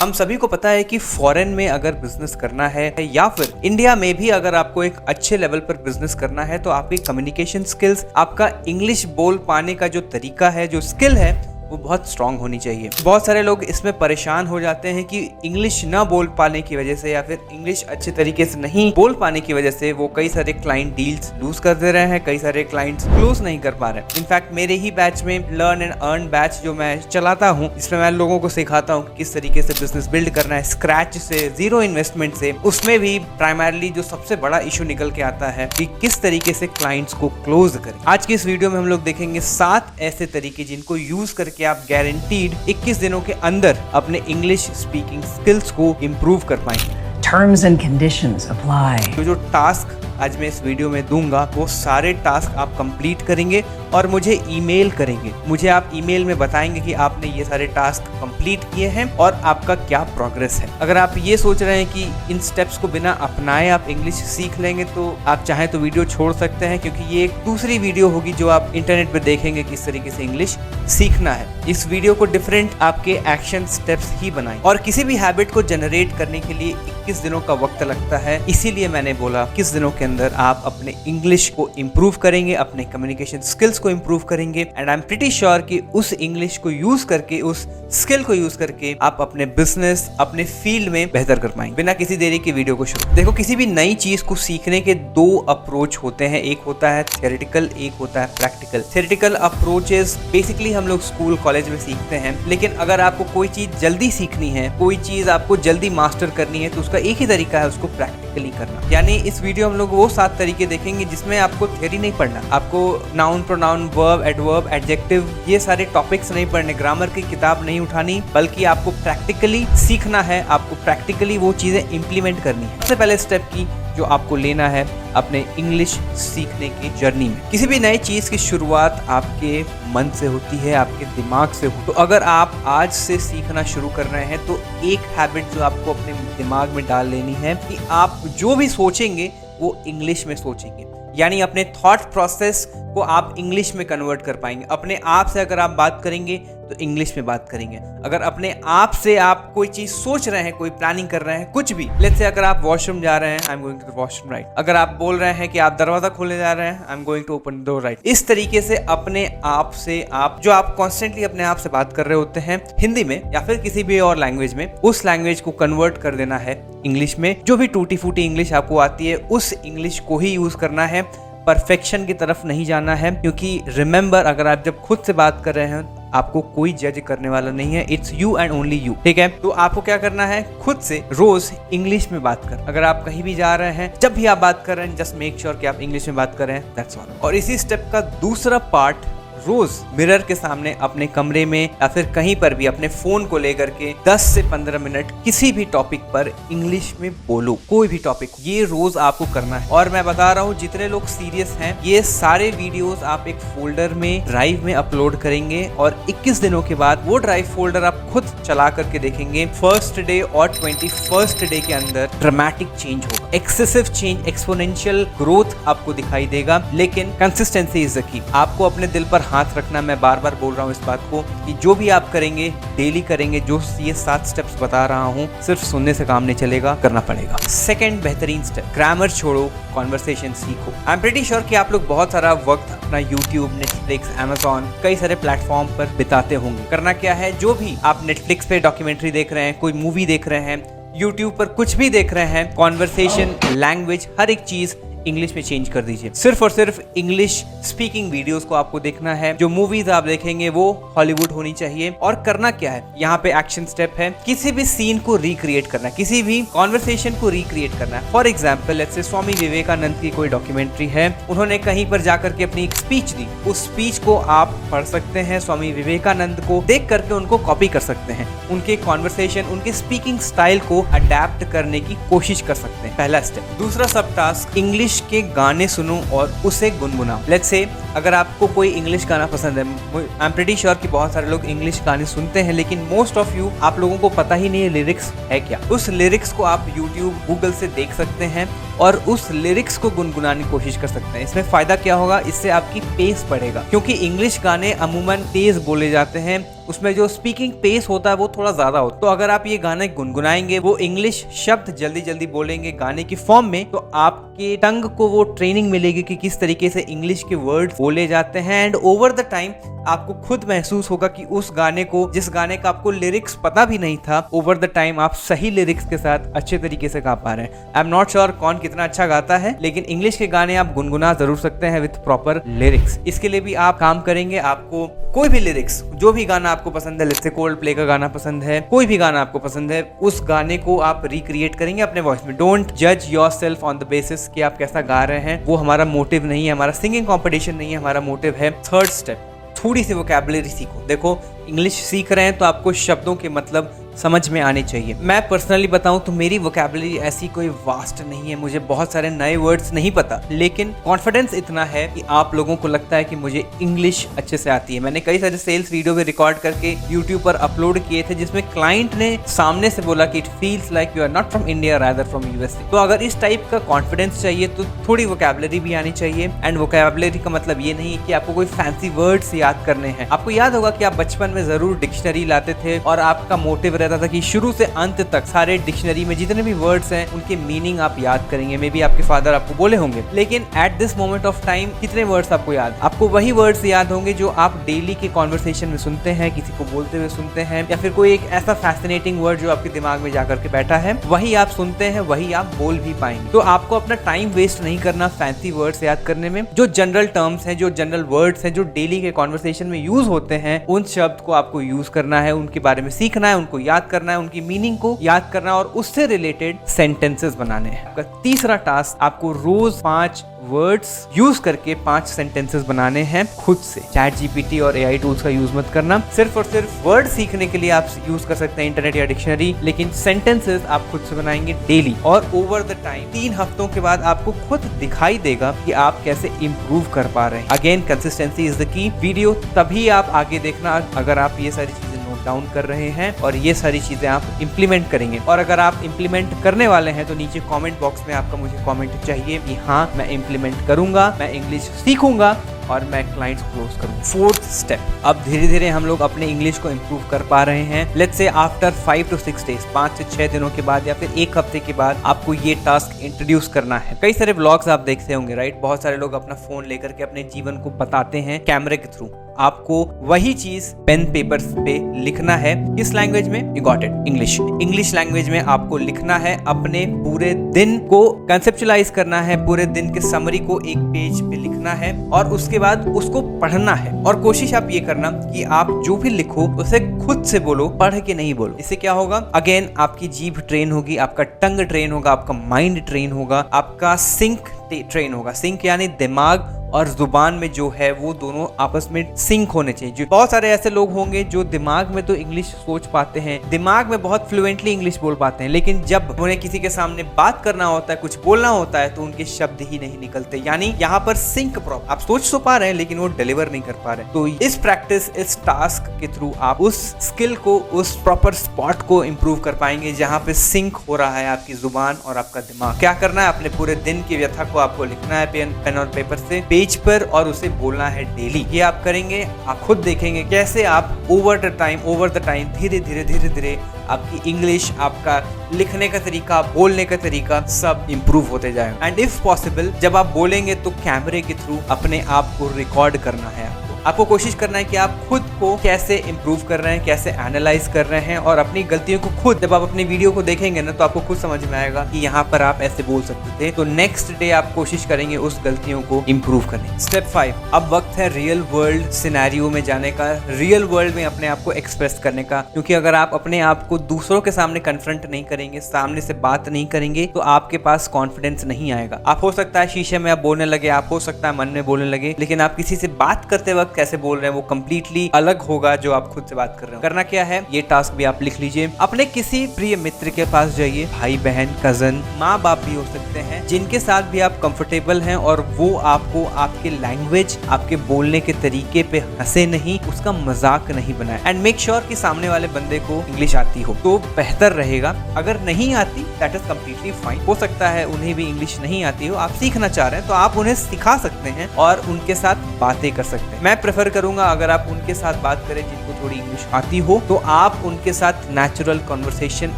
हम सभी को पता है कि फॉरेन में अगर बिजनेस करना है या फिर इंडिया में भी अगर आपको एक अच्छे लेवल पर बिजनेस करना है तो आपकी कम्युनिकेशन स्किल्स, आपका इंग्लिश बोल पाने का जो तरीका है, जो स्किल है, वो बहुत स्ट्रांग होनी चाहिए। बहुत सारे लोग इसमें परेशान हो जाते हैं कि इंग्लिश ना बोल पाने की वजह से या फिर इंग्लिश अच्छे तरीके से नहीं बोल पाने की वजह से वो कई सारे क्लाइंट डील्स लूज कर दे रहे हैं, कई सारे क्लाइंट्स क्लोज नहीं कर पा रहे हैं। इनफैक्ट मेरे ही बैच में लर्न एंड अर्न बैच जो मैं चलाता हूँ, इसमें मैं लोगों को सिखाता हूँ किस तरीके से बिजनेस बिल्ड करना है स्क्रैच से, जीरो इन्वेस्टमेंट से। उसमें भी प्राइमरली जो सबसे बड़ा इशू निकल के आता है कि किस तरीके से क्लाइंट्स को क्लोज करें। आज की इस वीडियो में हम लोग देखेंगे 7 ऐसे तरीके जिनको यूज करके आप गारंटीड 21 दिनों के अंदर अपने इंग्लिश स्पीकिंग स्किल्स को इंप्रूव कर पाएंगे। Terms and conditions apply. जो टास्क आज मैं इस वीडियो में दूंगा वो सारे टास्क आप कंप्लीट करेंगे और मुझे ईमेल करेंगे। मुझे आप ईमेल में बताएंगे कि आपने ये सारे टास्क कंप्लीट किए हैं और आपका क्या प्रोग्रेस है। अगर आप ये सोच रहे हैं कि इन स्टेप्स को बिना अपनाए आप इंग्लिश सीख लेंगे तो आप चाहें तो वीडियो छोड़ सकते हैं, क्योंकि ये एक दूसरी वीडियो होगी जो आप इंटरनेट पर देखेंगे किस तरीके से इंग्लिश सीखना है। इस वीडियो को डिफरेंट आपके एक्शन स्टेप्स ही बनाएं और किसी भी हैबिट को जनरेट करने के लिए 21 दिनों का वक्त लगता है। इसीलिए मैंने बोला 21 दिनों के अंदर आप अपने इंग्लिश को इंप्रूव करेंगे, अपने कम्युनिकेशन स्किल्स को इंप्रूव करेंगे and I am pretty sure कि उस इंग्लिश को यूज करके, उस स्किल को यूज करके आप अपने बिजनेस, अपने फील्ड में बेहतर कर पाएंगे। बिना किसी देरी के वीडियो को शुरू। देखो, किसी भी नई चीज को सीखने के 2 अप्रोच होते हैं। एक होता है थियोरेटिकल, एक होता है प्रैक्टिकल। थियोरेटिकल अप्रोचेस बेसिकली हम लोग स्कूल कॉलेज में सीखते हैं, लेकिन अगर आपको कोई चीज जल्दी सीखनी है, कोई चीज आपको जल्दी मास्टर करनी है तो उसका एक ही तरीका है, उसको प्रैक्टिकली करना। यानी इस वीडियो हम लोग वो 7 तरीके देखेंगे जिसमें आपको थ्योरी नहीं पढ़ना, आपको noun, pronoun, verb, adverb, adjective, ये सारे टॉपिक्स नहीं पढ़ने, ग्रामर की किताब नहीं उठानी, बल्कि आपको प्रैक्टिकली सीखना है, आपको प्रैक्टिकली वो चीजें इंप्लीमेंट करनी है। सबसे पहले स्टेप की जो आपको लेना है अपने इंग्लिश सीखने की जर्नी में। किसी भी नई चीज की शुरुआत आपके मन से होती है, आपके दिमाग से हो। तो अगर आप आज से सीखना शुरू कर रहे हैं तो एक हैबिट जो आपको अपने दिमाग में डाल लेनी है कि आप जो भी सोचेंगे वो इंग्लिश में सोचेंगे। यानी अपने थॉट प्रोसेस को आप इंग्लिश में कन्वर्ट कर पाएंगे। अपने आप से अगर आप बात करेंगे तो इंग्लिश में बात करेंगे। अगर अपने आप से आप कोई चीज सोच रहे हैं, कोई प्लानिंग कर रहे हैं, कुछ भी, लेट्स से अगर आप वॉशरूम जा रहे हैं, I am going to the washroom right. अगर आप बोल रहे हैं कि आप दरवाजा खोलने जा रहे हैं, I am going to open the door right. इस तरीके से अपने आप से आप जो आप कॉन्स्टेंटली अपने आप से बात कर रहे होते हैं हिंदी में या फिर किसी भी और लैंग्वेज में, उस लैंग्वेज को कन्वर्ट कर देना है इंग्लिश में। जो भी टूटी फूटी इंग्लिश आपको आती है उस इंग्लिश को ही यूज करना है, परफेक्शन की तरफ नहीं जाना है। क्योंकि रिमेंबर, अगर आप जब खुद से बात कर रहे हैं आपको कोई जज करने वाला नहीं है, it's you and only you, ठीक है। तो आपको क्या करना है, खुद से रोज इंग्लिश में बात कर। अगर आप कहीं भी जा रहे हैं, जब भी आप बात कर रहे हैं, जस्ट मेक श्योर कि आप इंग्लिश में बात कर रहे हैं, दैट्स ऑल। और इसी स्टेप का दूसरा पार्ट, रोज मिरर के सामने अपने कमरे में या फिर कहीं पर भी अपने फोन को लेकर के 10 से 15 मिनट किसी भी टॉपिक पर इंग्लिश में बोलो, कोई भी टॉपिक। ये रोज आपको करना है। और मैं बता रहा हूँ जितने लोग सीरियस हैं, ये सारे वीडियोस आप एक फोल्डर में, ड्राइव में अपलोड करेंगे और 21 दिनों के बाद वो ड्राइव फोल्डर आप खुद चला करके देखेंगे। फर्स्ट डे और 21st डे के अंदर ड्रामेटिक चेंज होगा, एक्सेसिव चेंज, एक्सपोनेंशियल ग्रोथ आपको दिखाई देगा। लेकिन कंसिस्टेंसी इज द की। आपको अपने दिल पर हाथ रखना। मैं बार बार बोल रहा हूँ इस बात को कि जो भी आप करेंगे, डेली करेंगे, जो ये 7 स्टेप्स बता रहा हूँ, सिर्फ सुनने से काम नहीं चलेगा, करना पड़ेगा। सेकंड बेहतरीन स्टेप, ग्रामर छोड़ो, कॉन्वर्सेशन सीखो। आई एम प्रीटी श्योर कि आप लोग बहुत सारा वक्त अपना यूट्यूब, नेटफ्लिक्स, अमेजॉन, कई सारे प्लेटफॉर्म पर बिताते होंगे। करना क्या है, जो भी आप नेटफ्लिक्स पे डॉक्यूमेंट्री देख रहे हैं, कोई मूवी देख रहे हैं, यूट्यूब पर कुछ भी देख रहे हैं, कॉन्वर्सेशन, लैंग्वेज, हर एक चीज इंग्लिश में चेंज कर दीजिए। सिर्फ और सिर्फ इंग्लिश स्पीकिंग वीडियोस को आपको देखना है। जो मूवीज आप देखेंगे वो हॉलीवुड होनी चाहिए। और करना क्या है, यहाँ पे एक्शन स्टेप है, किसी भी सीन को रिक्रिएट करना है, किसी भी कॉन्वर्सेशन को रिक्रिएट करना है। For example, let's say Swami Vivekananda की कोई डॉक्यूमेंट्री है, उन्होंने कहीं पर जाकर के अपनी एक स्पीच दी, उस स्पीच को आप पढ़ सकते हैं, स्वामी विवेकानंद को देख करके उनको कॉपी कर सकते हैं, उनके कॉन्वर्सेशन, उनके स्पीकिंग स्टाइल को अडेप्ट करने की कोशिश कर सकते हैं। पहला स्टेप। दूसरा सब टास्क, इंग्लिश के गाने सुनो और उसे गुनगुनाओ। लेट्स से अगर आपको कोई इंग्लिश गाना पसंद है, आई एम प्रीटी श्योर कि बहुत सारे लोग इंग्लिश गाने सुनते हैं, लेकिन मोस्ट ऑफ यू आप लोगों को पता ही नहीं है लिरिक्स है क्या। उस लिरिक्स को आप यूट्यूब गूगल से देख सकते हैं और उस लिरिक्स को गुनगुनाने की कोशिश कर सकते हैं। इसमें फायदा क्या होगा, इससे आपकी पेस बढ़ेगा, क्योंकि इंग्लिश गाने अमूमन तेज बोले जाते हैं, उसमें जो स्पीकिंग पेस होता है वो थोड़ा ज्यादा होता है। तो अगर आप ये गाने गुनगुनाएंगे, वो इंग्लिश शब्द जल्दी जल्दी बोलेंगे गाने की फॉर्म में, तो आपके टंग को वो ट्रेनिंग मिलेगी कि किस तरीके से इंग्लिश के वर्ड बोले जाते हैं। एंड ओवर द टाइम आपको खुद महसूस होगा कि उस गाने को, जिस गाने का आपको लिरिक्स पता भी नहीं था, ओवर द टाइम आप सही लिरिक्स के साथ अच्छे तरीके से गा पा रहे हैं। आई एम नॉट श्योर कौन कितना अच्छा गाता है, लेकिन इंग्लिश के गाने आप गुनगुना जरूर सकते हैं विद प्रॉपर लिरिक्स। इसके लिए भी आप काम करेंगे, आपको कोई भी लिरिक्स, जो भी गाना आपको पसंद है, जैसे कोल्ड प्ले का गाना पसंद है, कोई भी गाना आपको पसंद है, उस गाने को आप रिक्रिएट करेंगे अपने वॉइस में। डोंट जज योरसेल्फ ऑन द बेसिस कि आप कैसा गा रहे हैं, वो हमारा मोटिव नहीं है, हमारा सिंगिंग कंपटीशन नहीं है, हमारा मोटिव है थर्ड स्टेप, थोड़ी सी वोकैबुलरी सीखो। देखो, इंग्लिश सीख रहे हैं तो आपको शब्दों के मतलब समझ में आने चाहिए। मैं पर्सनली बताऊं तो मेरी वोकैबुलरी ऐसी कोई वास्ट नहीं है, मुझे बहुत सारे नए वर्ड्स नहीं पता, लेकिन कॉन्फिडेंस इतना है कि आप लोगों को लगता है कि मुझे इंग्लिश अच्छे से आती है। मैंने कई सारे सेल्स वीडियो भी रिकॉर्ड करके यूट्यूब पर अपलोड किए थे, जिसमें क्लाइंट ने सामने से बोला कि it feels like you are not from India rather from USA. तो अगर इस टाइप का कॉन्फिडेंस चाहिए तो थोड़ी वोकैबुलरी भी आनी चाहिए। एंड वोकैबुलरी का मतलब ये नहीं है कि आपको कोई फैंसी वर्ड्स याद करने हैं। आपको याद होगा कि आप बचपन में जरूर डिक्शनरी लाते थे और आपका मोटिव रहता था कि शुरू से अंत तक सारे डिक्शनरी में जितने भी वर्ड्स हैं उनके मीनिंग आप याद करेंगे। मे बी आपके फादर आपको बोले होंगे, लेकिन at this moment of time कितने वर्ड्स आपको याद? आपको वही वर्ड्स याद होंगे जो आप डेली के कॉन्वर्सेशन में सुनते हैं, किसी को बोलते हुए सुनते हैं, या फिर कोई एक ऐसा फैसिनेटिंग वर्ड जो आपके दिमाग में जाकर के बैठा है, वही आप सुनते हैं, वही आप बोल भी पाएंगे। तो आपको अपना टाइम वेस्ट नहीं करना फैंसी वर्ड्स याद करने में। जो जनरल टर्म्स हैं, जो जनरल वर्ड्स हैं, जो डेली के कॉन्वर्सेशन में यूज होते हैं, उन शब्द को आपको यूज करना है, उनके बारे में सीखना है, उनको याद करना है, उनकी मीनिंग को याद करना और उससे रिलेटेड सेंटेंसेस बनाने हैं। आपका तीसरा टास्क, आपको रोज 5 वर्ड्स यूज करके 5 सेंटेंसेस बनाने हैं खुद से। चैट जीपीटी और एआई टूल्स का यूज मत करना। सिर्फ और सिर्फ वर्ड सीखने के लिए आप यूज कर सकते हैं इंटरनेट या डिक्शनरी, लेकिन सेंटेंसेस आप खुद से बनाएंगे डेली। और ओवर द टाइम 3 हफ्तों के बाद आपको खुद दिखाई देगा कि आप कैसे इंप्रूव कर पा रहे हैं। Again, consistency is the key. Video तभी आप आगे देखना अगर आप ये सारी चीजें नोट डाउन कर रहे हैं और ये सारी चीजें आप इंप्लीमेंट करेंगे। और अगर आप इंप्लीमेंट करने वाले हैं तो नीचे कमेंट बॉक्स में आपका मुझे कमेंट चाहिए कि हाँ, मैं इंप्लीमेंट करूंगा, मैं इंग्लिश सीखूंगा और मैं क्लाइंट्स क्लोज करूँ। फोर्थ स्टेप, अब धीरे धीरे हम लोग अपने इंग्लिश को इम्प्रूव कर पा रहे हैं। Let's say after 5 to 6 days, 5 से 6 दिनों के बाद या फिर 1 हफ्ते के बाद आपको ये टास्क इंट्रोड्यूस करना है। कई सारे व्लॉग्स आप देखते होंगे, राइट? बहुत सारे लोग अपना फोन लेकर के अपने जीवन को बताते हैं कैमरे के थ्रू। आपको वही चीज पेन पेपर पे लिखना है। किस लैंग्वेज में? You got it, English. English language में आपको लिखना है, अपने पूरे दिन को कंसेप्चुअलाइज करना है, पूरे दिन के समरी को एक पेज पे लिखना है और उसके बाद उसको पढ़ना है। और कोशिश आप ये करना कि आप जो भी लिखो उसे खुद से बोलो, पढ़ के नहीं बोलो। इससे क्या होगा? अगेन, आपकी जीभ ट्रेन होगी, आपका टंग ट्रेन होगा, आपका माइंड ट्रेन होगा, आपका सिंक ट्रेन होगा। सिंक यानी दिमाग और जुबान में जो है वो दोनों आपस में सिंक होने चाहिए। जो बहुत सारे ऐसे लोग होंगे जो दिमाग में तो इंग्लिश सोच पाते हैं, दिमाग में बहुत फ्लुएंटली इंग्लिश बोल पाते हैं, लेकिन जब उन्हें किसी के सामने बात करना होता है, कुछ बोलना होता है, तो उनके शब्द ही नहीं निकलते। यानी यहाँ पर सिंक प्रॉब्लम। आप सोच तो पा रहे हैं लेकिन वो डिलीवर नहीं कर पा रहे। तो इस प्रैक्टिस, इस टास्क के थ्रू आप उस स्किल को, उस प्रॉपर स्पॉट को इंप्रूव कर पाएंगे जहाँ पे सिंक हो रहा है आपकी जुबान और आपका दिमाग। क्या करना है? अपने पूरे दिन की व्यथा को आपको लिखना है पेन और पेपर से, पेज पर, और उसे बोलना है डेली। ये आप करेंगे, आप खुद देखेंगे कैसे आप ओवर द टाइम धीरे धीरे आपकी इंग्लिश, आपका लिखने का तरीका, बोलने का तरीका सब इंप्रूव होते जाएगा। एंड इफ पॉसिबल, जब आप बोलेंगे तो कैमरे के थ्रू अपने आप को रिकॉर्ड करना है। आपको कोशिश करना है कि आप खुद को कैसे इंप्रूव कर रहे हैं, कैसे एनालाइज कर रहे हैं, और अपनी गलतियों को खुद, जब आप अपनी वीडियो को देखेंगे ना, तो आपको खुद समझ में आएगा कि यहाँ पर आप ऐसे बोल सकते थे। तो नेक्स्ट डे आप कोशिश करेंगे उस गलतियों को इंप्रूव करने। स्टेप 5, अब वक्त है रियल वर्ल्ड सिनेरियो में जाने का। रियल वर्ल्ड में अपने अपने आप को एक्सप्रेस करने का, क्योंकि अगर आप अपने आप को दूसरों के सामने कन्फ्रंट नहीं करेंगे, सामने से बात नहीं करेंगे, तो आपके पास कॉन्फिडेंस नहीं आएगा। आप हो सकता है शीशे में आप बोलने लगे, आप हो सकता है मन में बोलने लगे, लेकिन आप किसी से बात करते वक्त कैसे बोल रहे हैं वो कंप्लीटली अलग होगा जो आप खुद से बात कर रहे हो। करना क्या है, ये टास्क भी आप लिख लीजिए। अपने किसी प्रिय मित्र के पास जाइए, भाई बहन, कजन, माँ बाप भी हो सकते हैं, जिनके साथ भी आप कंफर्टेबल हैं और वो आपको आपके लैंग्वेज, आपके बोलने के तरीके पे हंसे नहीं, उसका मजाक नहीं बनाए। एंड मेक श्योर कि सामने वाले बंदे को इंग्लिश आती हो तो बेहतर रहेगा। अगर नहीं आती दैट इज कम्प्लीटली फाइन। हो सकता है उन्हें भी इंग्लिश नहीं आती हो, आप सीखना चाह रहे हैं तो आप उन्हें सिखा सकते हैं और उनके साथ बातें कर सकते हैं। मैं प्रेफर करूंगा अगर आप उनके साथ बात करें जिनको थोड़ी इंग्लिश आती हो, तो आप उनके साथ नेचुरल कन्वर्सेशन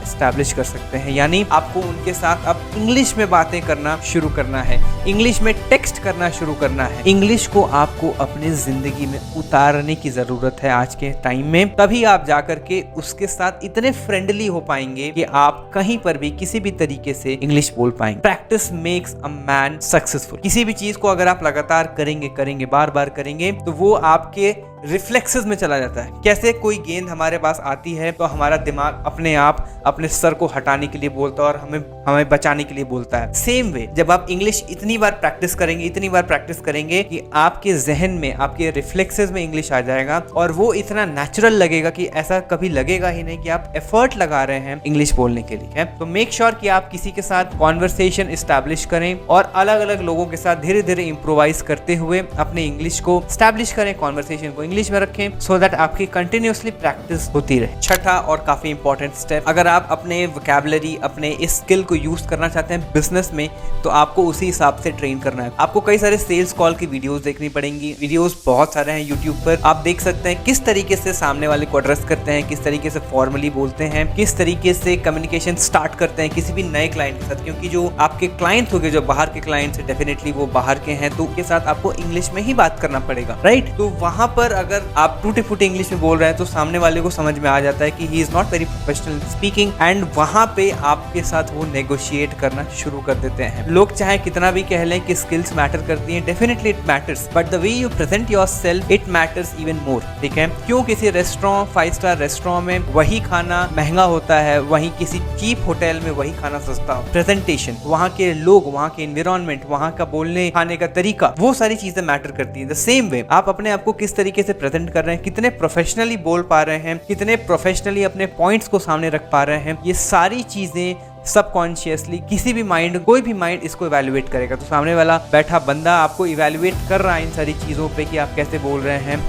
एस्टैब्लिश कर सकते हैं। यानी आपको उनके साथ अब इंग्लिश में बातें करना शुरू करना है, इंग्लिश में टेक्स्ट करना शुरू करना है। इंग्लिश को आपको अपने जिंदगी में उतारने की जरूरत है आज के टाइम में, तभी आप जाकर के उसके साथ इतने फ्रेंडली हो पाएंगे कि आप कहीं पर भी किसी भी तरीके से इंग्लिश बोल पाएंगे। Practice makes a man successful. किसी भी चीज को अगर आप लगातार करेंगे, बार बार करेंगे, तो वो आपके रिफ्लेक्सेस में चला जाता है। कैसे कोई गेंद हमारे पास आती है तो हमारा दिमाग अपने आप अपने सर को हटाने के लिए बोलता है और हमें बचाने के लिए बोलता है। सेम वे जब आप इंग्लिश इतनी बार प्रैक्टिस करेंगे कि आपके जहन में, आपके रिफ्लेक्सेस में इंग्लिश आ जाएगा और वो इतना नेचुरल लगेगा कि ऐसा कभी लगेगा ही नहीं कि आप एफर्ट लगा रहे हैं इंग्लिश बोलने के लिए। तो मेक श्योर कि आप किसी के साथ कॉन्वर्सेशन एस्टैब्लिश करें और अलग अलग लोगों के साथ धीरे धीरे इंप्रोवाइज करते हुए अपने इंग्लिश को एस्टैब्लिश करें, कॉन्वर्सेशन को इंग्लिश में रखें, सो दैट आपकी कंटिन्यूअसली प्रैक्टिस होती रहे। छठा और काफी इंपॉर्टेंट स्टेप, अगर आप अपने वोकैबुलरी, अपने इस स्किल को यूज करना चाहते हैं बिजनेस में, तो आपको उसी हिसाब से ट्रेन करना है। आपको कई सारे सेल्स कॉल की वीडियोस देखनी पड़ेंगी। वीडियोस बहुत सारे हैं यूट्यूब पर, आप देख सकते हैं किस तरीके से सामने वाले को एड्रेस करते हैं, किस तरीके से फॉर्मली बोलते हैं, किस तरीके से कम्युनिकेशन स्टार्ट करते हैं किसी भी नए क्लाइंट के साथ, क्योंकि जो आपके क्लाइंट होंगे, जो बाहर के क्लाइंट है, डेफिनेटली वो बाहर के हैं, तो उनके साथ आपको इंग्लिश में ही बात करना पड़ेगा, राइट। तो वहां पर अगर आप टूटे फूटे इंग्लिश में बोल रहे हैं तो सामने वाले को समझ में आ जाता है कि he is not very professional speaking, and वहां पे आपके साथ वो नेगोशिएट करना शुरू कर देते हैं। लोग चाहे कितना भी कह लें कि स्किल्स मैटर करती हैं, definitely it matters, but the way you present yourself it matters even more. ठीक है, क्यों किसी रेस्टोरेंट, 5 स्टार रेस्टोरेंट में वही खाना महंगा होता है, वहीं किसी चीप होटल में वही खाना सस्ता हो। प्रेजेंटेशन, वहाँ के लोग, वहाँ के एनवायरनमेंट, वहाँ का बोलने खाने का तरीका, वो सारी चीजें मैटर करती है। द सेम वे आप अपने आप को किस तरीके से प्रेजेंट कर रहे हैं, कितने प्रोफेशनली बोल पा रहे हैं, कितने प्रोफेशनली अपने पॉइंट्स को सामने रख पा रहे हैं, ये सारी चीजें सबकॉन्शियसली किसी भी माइंड, कोई भी माइंड इसको इवैल्यूएट करेगा। तो सामने वाला बैठा बंदा आपको इवैल्यूएट कर रहा है इन सारी चीज़ों पे कि आप कैसे बोल रहे हैं,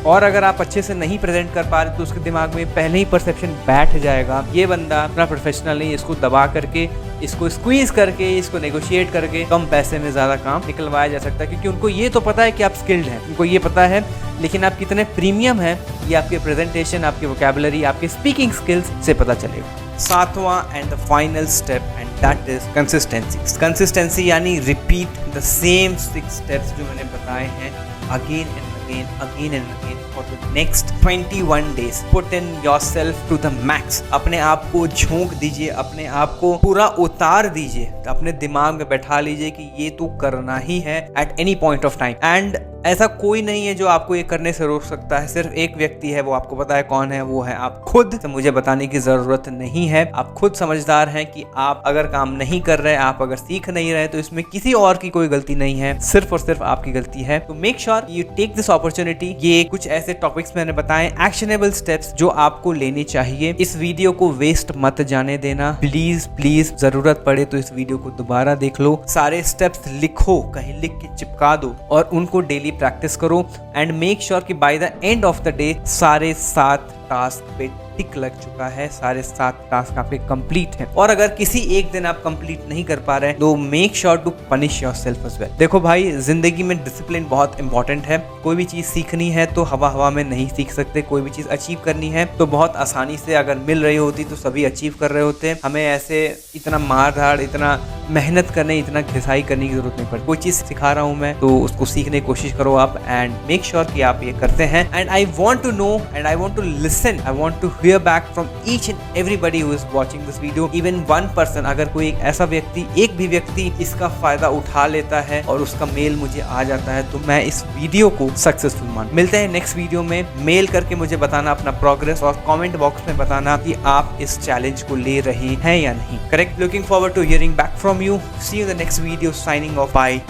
और अगर आप अच्छे से नहीं प्रेजेंट कर पा रहे तो उसके दिमाग में पहले ही परसेप्शन बैठ जाएगा, ये बंदा इतना प्रोफेशनल नहीं, इसको दबा करके, इसको स्क्वीज करके, इसको नेगोशिएट करके कम पैसे में ज़्यादा काम निकलवाया जा सकता है, क्योंकि उनको ये तो पता है कि आप स्किल्ड हैं, उनको ये पता है, लेकिन आप कितने प्रीमियम हैं ये आपके प्रेजेंटेशन, आपके वोकैबुलरी, आपके स्पीकिंग स्किल्स से पता चलेगा। सातवां and the final step, and that is consistency. Consistency यानी रिपीट द सेम 6 स्टेप्स जो मैंने बताए हैं again and again for the next 21 days. Put in yourself to the max. अपने आप को झोंक दीजिए, अपने आप को पूरा उतार दीजिए, अपने दिमाग में बैठा लीजिए कि ये तो करना ही है at any point of time. And ऐसा कोई नहीं है जो आपको ये करने से रोक सकता है, सिर्फ एक व्यक्ति है, वो आपको पता है कौन है, वो है आप खुद। तो मुझे बताने की जरूरत नहीं है, आप खुद समझदार हैं कि आप अगर काम नहीं कर रहे, आप अगर सीख नहीं रहे, तो इसमें किसी और की कोई गलती नहीं है, सिर्फ और सिर्फ आपकी गलती है। तो make sure you take this opportunity. ये कुछ ऐसे टॉपिक्स मैंने बताए, एक्शनेबल स्टेप्स जो आपको लेने चाहिए। इस वीडियो को वेस्ट मत जाने देना, प्लीज प्लीज, जरूरत पड़े तो इस वीडियो को दोबारा देख लो, सारे स्टेप्स लिखो, कहीं लिख के चिपका दो और उनको डेली प्रैक्टिस करो, एंड मेक श्योर कि by the end of the day सारे 7 टास्क पे टिक लग चुका है, सारे 7 टास्क आपके कंप्लीट हैं। और अगर किसी एक दिन आप कंप्लीट नहीं कर पा रहे हैं तो make sure to punish yourself as well. देखो भाई, जिंदगी में डिसिप्लिन बहुत इंपॉर्टेंट है। कोई भी चीज सीखनी है तो हवा में नहीं सीख सकते, कोई भी चीज अचीव करनी है तो बहुत आसानी से अगर मिल रही होती तो सभी अचीव कर रहे होते। हमें ऐसे इतना मार धाड़, इतना मेहनत करने, इतना घिसाई करने की जरूरत नहीं पड़ती। कोई चीज सिखा रहा हूँ मैं तो उसको सीखने की कोशिश करो आप, एंड मेक श्योर कि आप ये करते हैं। And I want to know, and I want to listen, I want to hear back from each and everybody who is watching this video. Even one person, अगर कोई एक ऐसा व्यक्ति, एक भी व्यक्ति इसका फायदा उठा लेता है और उसका मेल मुझे आ जाता है, तो मैं इस वीडियो को सक्सेसफुल मान। मिलते हैं नेक्स्ट वीडियो में। मेल करके मुझे बताना अपना प्रोग्रेस और कमेंट बॉक्स में बताना कि आप इस चैलेंज को ले रहे हैं या नहीं। Correct. Looking forward to hearing back from you. See you in the next video. Signing off. Bye.